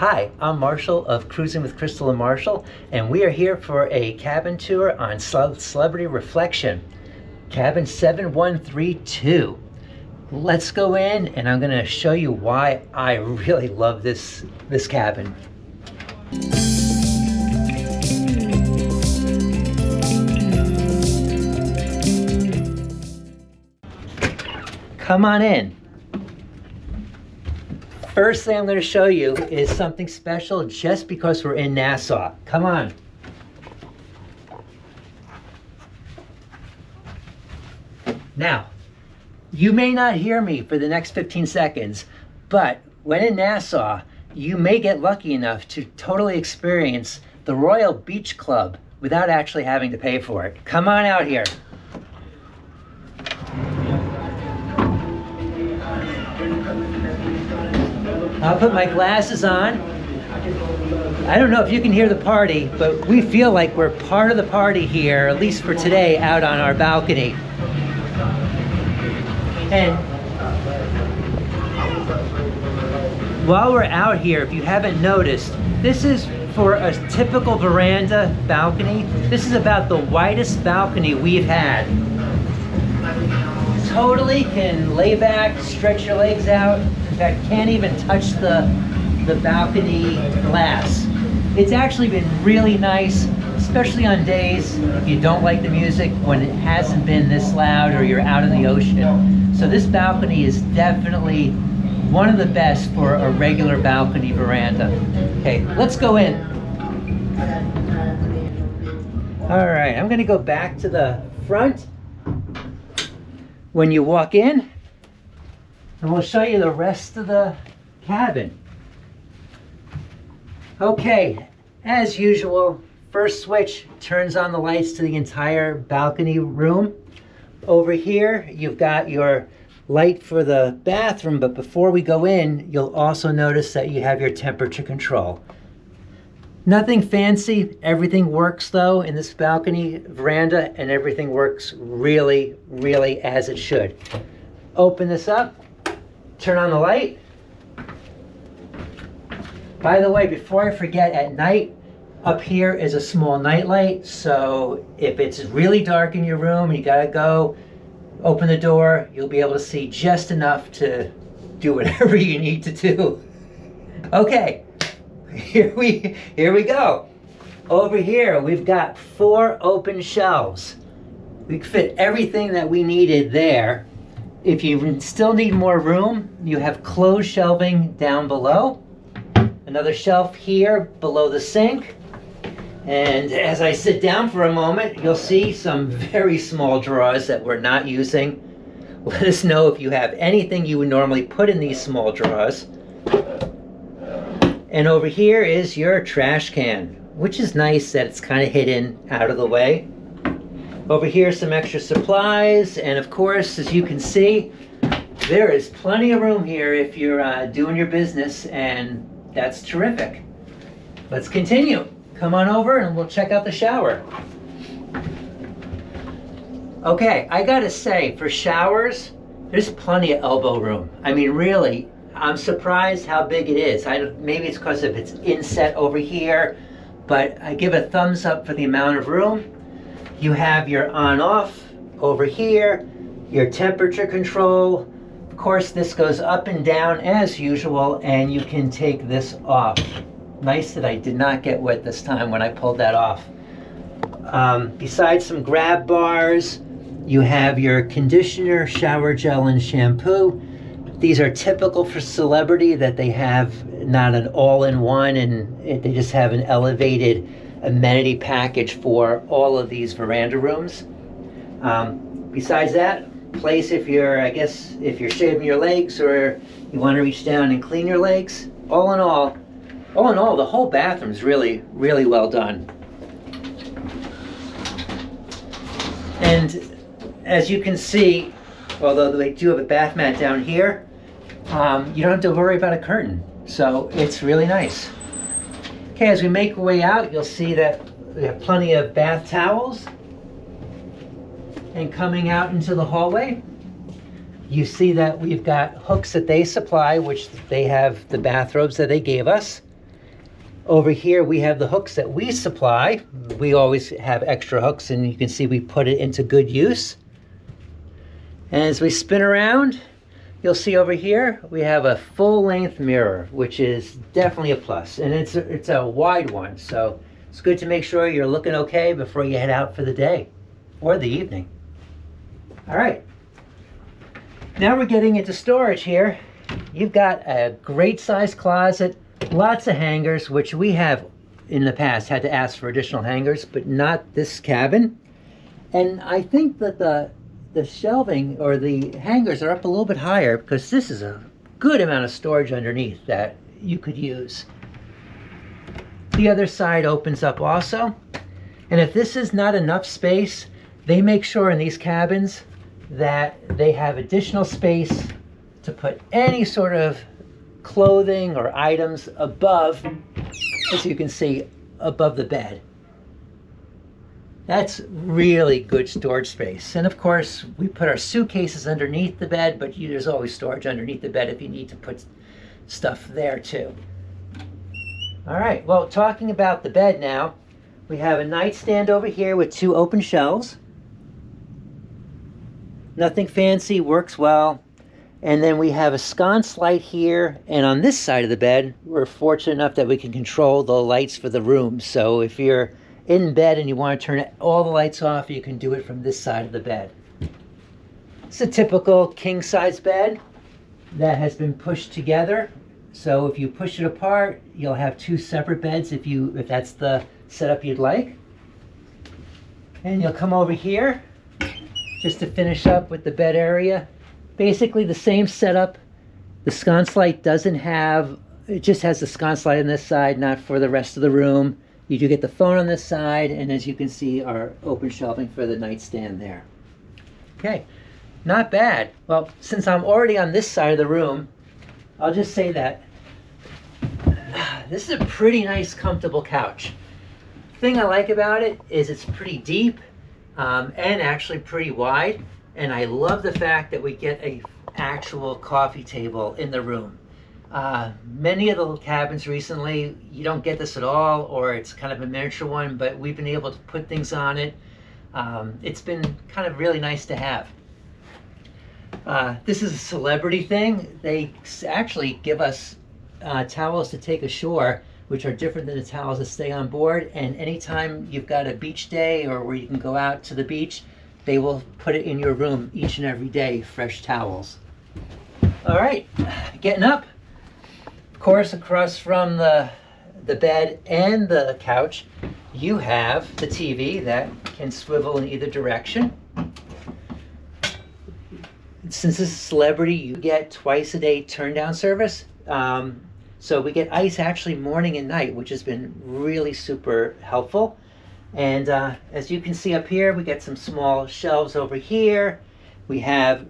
Hi, I'm Marshall of Cruising with Crystal and Marshall, and we are here for a cabin tour on Celebrity Reflection, cabin 7132. Let's go in and I'm going to show you why I really love this cabin. Come on in. First thing I'm going to show you is something special just because we're in Nassau. Come on. Now, you may not hear me for the next 15 seconds, but when in Nassau, you may get lucky enough to totally experience the Royal Beach Club without actually having to pay for it. Come on out here. I'll put my glasses on. I don't know if you can hear the party, but we feel like we're part of the party here, at least for today, out on our balcony. And while we're out here, if you haven't noticed, this is for a typical veranda balcony. This is about the widest balcony we've had. Totally can lay back, stretch your legs out. In fact, can't even touch the balcony glass. It's actually been really nice, especially on days if you don't like the music, when it hasn't been this loud or you're out in the ocean. So this balcony is definitely one of the best for a regular balcony veranda. Okay, let's go in. All right, I'm gonna go back to the front. When you walk in, and we'll show you the rest of the cabin. Okay, as usual, first switch turns on the lights to the entire balcony room. Over here, you've got your light for the bathroom, but before we go in, you'll also notice that you have your temperature control. Nothing fancy, everything works though in this balcony veranda, and everything works really, really as it should. Open this up, turn on the light. By the way, before I forget, at night, up here is a small night light, so if it's really dark in your room and you gotta go, open the door, you'll be able to see just enough to do whatever you need to do. Okay. Here we go. Over here, we've got 4 open shelves. We fit everything that we needed there. If you still need more room, you have closed shelving down below. Another shelf here below the sink. And as I sit down for a moment, you'll see some very small drawers that we're not using. Let us know if you have anything you would normally put in these small drawers. And over here is your trash can, which is nice that it's kind of hidden out of the way. Over here, some extra supplies. And of course, as you can see, there is plenty of room here if you're doing your business, and that's terrific. Let's continue. Come on over and we'll check out the shower. Okay, I gotta say, for showers, there's plenty of elbow room. I mean, really, I'm surprised how big it is. Maybe it's because of its inset over here, but I give a thumbs up for the amount of room. You have your on-off over here, your temperature control. Of course, this goes up and down as usual, and you can take this off. Nice that I did not get wet this time when I pulled that off. Besides some grab bars, you have your conditioner, shower gel, and shampoo. These are typical for Celebrity, that they have not an all-in-one, and they just have an elevated amenity package for all of these veranda rooms. Besides that, place if you're shaving your legs or you want to reach down and clean your legs. All in all, the whole bathroom is really, really well done. And as you can see, although they do have a bath mat down here, you don't have to worry about a curtain, so it's really nice. Okay, as we make our way out, you'll see that we have plenty of bath towels. And coming out into the hallway, you see that we've got hooks that they supply, which they have the bathrobes that they gave us. Over here we have the hooks that we supply. We always have extra hooks, and you can see we put it into good use. And as we spin around, you'll see over here we have a full-length mirror, which is definitely a plus, and it's a wide one, so it's good to make sure you're looking okay before you head out for the day or the evening. All right, now we're getting into storage here. You've got a great sized closet, lots of hangers, which we have in the past had to ask for additional hangers, but not this cabin. And I think that the shelving or the hangers are up a little bit higher because this is a good amount of storage underneath that you could use. The other side opens up also. And if this is not enough space, they make sure in these cabins that they have additional space to put any sort of clothing or items above, as you can see, above the bed. That's really good storage space. And of course, we put our suitcases underneath the bed, but there's always storage underneath the bed if you need to put stuff there too. All right, well, talking about the bed now, we have a nightstand over here with 2 open shelves. Nothing fancy, works well. And then we have a sconce light here, and on this side of the bed, we're fortunate enough that we can control the lights for the room. So if you're in bed and you want to turn all the lights off, you can do it from this side of the bed. It's a typical king-size bed that has been pushed together. So if you push it apart, you'll have 2 separate beds if that's the setup you'd like. And you'll come over here just to finish up with the bed area. Basically the same setup. The sconce light doesn't have, it just has the sconce light on this side, not for the rest of the room. You do get the phone on this side, and as you can see, our open shelving for the nightstand there. Okay, not bad. Well, since I'm already on this side of the room, I'll just say that this is a pretty nice, comfortable couch. The thing I like about it is it's pretty deep and actually pretty wide. And I love the fact that we get an actual coffee table in the room. Many of the cabins recently, you don't get this at all, or it's kind of a miniature one, but we've been able to put things on it. It's been kind of really nice to have. This is a celebrity thing. They actually give us towels to take ashore, which are different than the towels that stay on board. And anytime you've got a beach day or where you can go out to the beach, they will put it in your room each and every day, fresh towels. All right, getting up. Of course, across from the bed and the couch, you have the TV that can swivel in either direction. Since this is celebrity, you get twice a day turn down service. So we get ice actually morning and night, which has been really super helpful. And as you can see up here, we get some small shelves over here. We have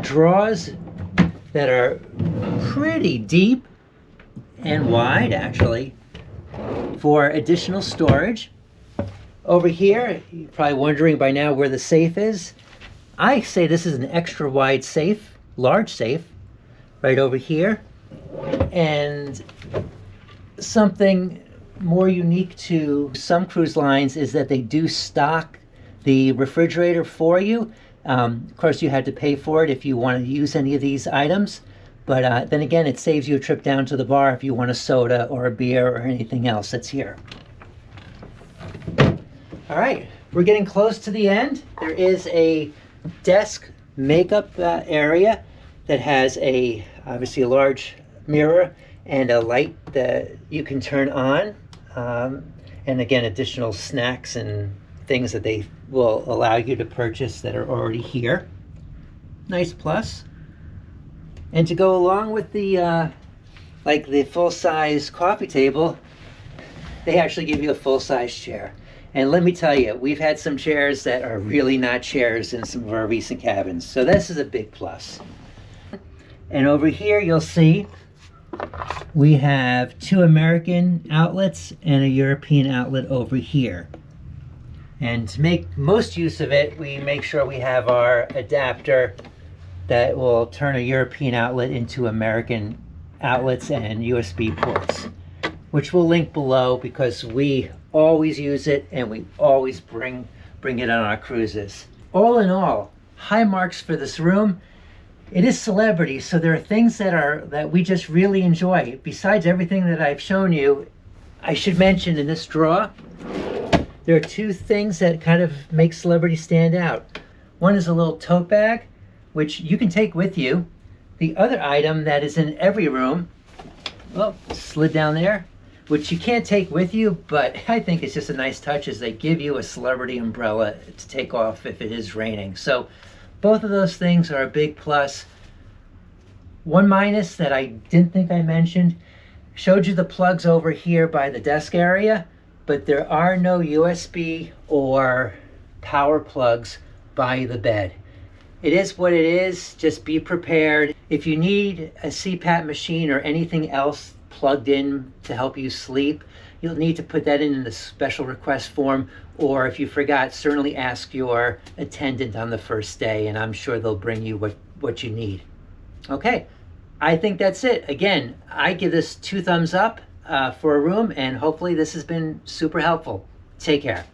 drawers that are pretty deep and wide, actually, for additional storage. Over here, you're probably wondering by now where the safe is. I say this is an extra wide safe, large safe, right over here. And something more unique to some cruise lines is that they do stock the refrigerator for you. Of course, you had to pay for it if you want to use any of these items, but then again, it saves you a trip down to the bar if you want a soda or a beer or anything else that's here. All right, we're getting close to the end. There is a desk makeup area that has obviously a large mirror and a light that you can turn on. And again, additional snacks and things that they will allow you to purchase that are already here. Nice plus. And to go along with the like the full-size coffee table, they actually give you a full-size chair. And let me tell you, we've had some chairs that are really not chairs in some of our recent cabins. So this is a big plus. And over here you'll see we have 2 American outlets and a European outlet over here. And to make most use of it, we make sure we have our adapter that will turn a European outlet into American outlets and USB ports. which we'll link below because we always use it and we always bring it on our cruises. All in all, high marks for this room. It is celebrity, so there are things that we just really enjoy. Besides everything that I've shown you, I should mention in this drawer, there are two things that kind of make celebrity stand out. One is a little tote bag, which you can take with you. The other item that is in every room, well, slid down there, which you can't take with you, but I think it's just a nice touch, is they give you a celebrity umbrella to take off if it is raining. So both of those things are a big plus. One minus that I didn't think I mentioned, showed you the plugs over here by the desk area, but there are no USB or power plugs by the bed. It is what it is, just be prepared. If you need a CPAP machine or anything else plugged in to help you sleep, you'll need to put that in the special request form, or if you forgot, certainly ask your attendant on the first day, and I'm sure they'll bring you what you need. Okay, I think that's it. Again, I give this 2 thumbs up for a room, and hopefully this has been super helpful. Take care.